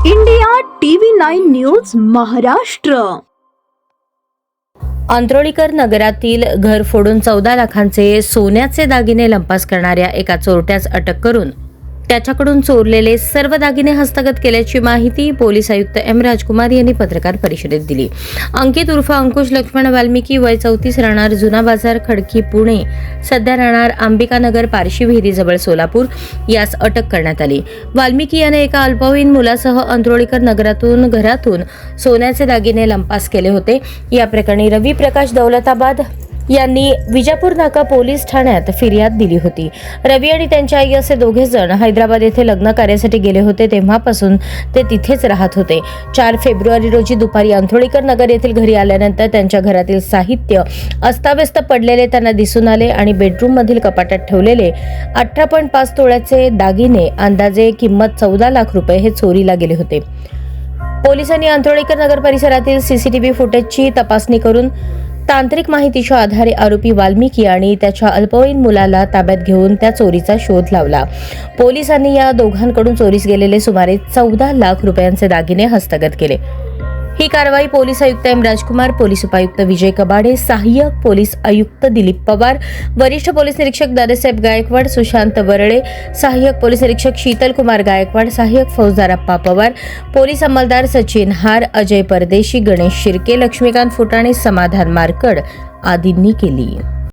India TV 9 news Maharashtra. अंत्रोळीकर नगरातील घर फोडून 14 लाखांचे सोन्याचे दागिने लंपास करणाऱ्या एका चोरट्यास अटक करून त्याच्याकडून चोरलेले सर्व दागिने हस्तगत केल्याची माहिती पोलीस आयुक्त एम राजकुमार यांनी पत्रकार परिषदेत दिली. अंकित उर्फ अंकुश लक्ष्मण वाल्मिकी, वय 34, राहणार जुना बाजार, खडकी, पुणे, सध्या राहणार अंबिकानगर, पारशी विहिरीजवळ, सोलापूर, यास अटक करण्यात आली. वाल्मिकी याने एका अल्पवयीन मुलासह अंत्रोळीकर नगरातून घरातून सोन्याचे दागिने लंपास केले होते. या प्रकरणी रवी प्रकाश दौलताबाद यांनी विजापूर नाका पोलीस ठाण्यात फिर्याद दिली होती. रवी आणि त्यांची आई असे दोघे जण हैदराबाद येथे लग्न कार्यासाठी गेले होते. तेव्हापासून ते तिथेच राहत होते. 4 फेब्रुवारी रोजी दुपारी अंत्रोळीकर नगर येथील घरी आल्यानंतर त्यांच्या घरातील साहित्य अस्ताव्यस्त पडलेले त्यांना दिसून आले आणि बेडरूम मधील कपाटात ठेवलेले 18.5 तोळ्याचे दागिने, अंदाजे किंमत 14 लाख रुपये, हे चोरीला गेले होते. पोलिसांनी अंत्रोळीकर नगर परिसरातील सीसीटीव्ही फुटेजची तपासणी करून तांत्रिक माहितीच्या आधारे आरोपी वाल्मिकी आणि त्याच्या अल्पवयीन मुलाला ताब्यात घेऊन त्या चोरीचा शोध लावला. पोलिसांनी या दोघांकडून चोरीस गेलेले सुमारे 14 लाख रुपयांचे दागिने हस्तगत केले. ही कारवाई पोलीस आयुक्त एम राजकुमार, पोलीस उपायुक्त विजय कबाडे, सहाय्यक पोलीस आयुक्त दिलीप पवार, वरिष्ठ पोलीस निरीक्षक दादासाहेब गायकवाड, सुशांत वरळे, सहाय्यक पोलीस निरीक्षक शीतल कुमार गायकवाड, सहाय्यक फौजदार अप्पा पवार, पोलीस अंमलदार सचिन हार, अजय परदेशी, गणेश शिर्के, लक्ष्मीकांत फुटाणे, समाधान मारकड आदींनी केली.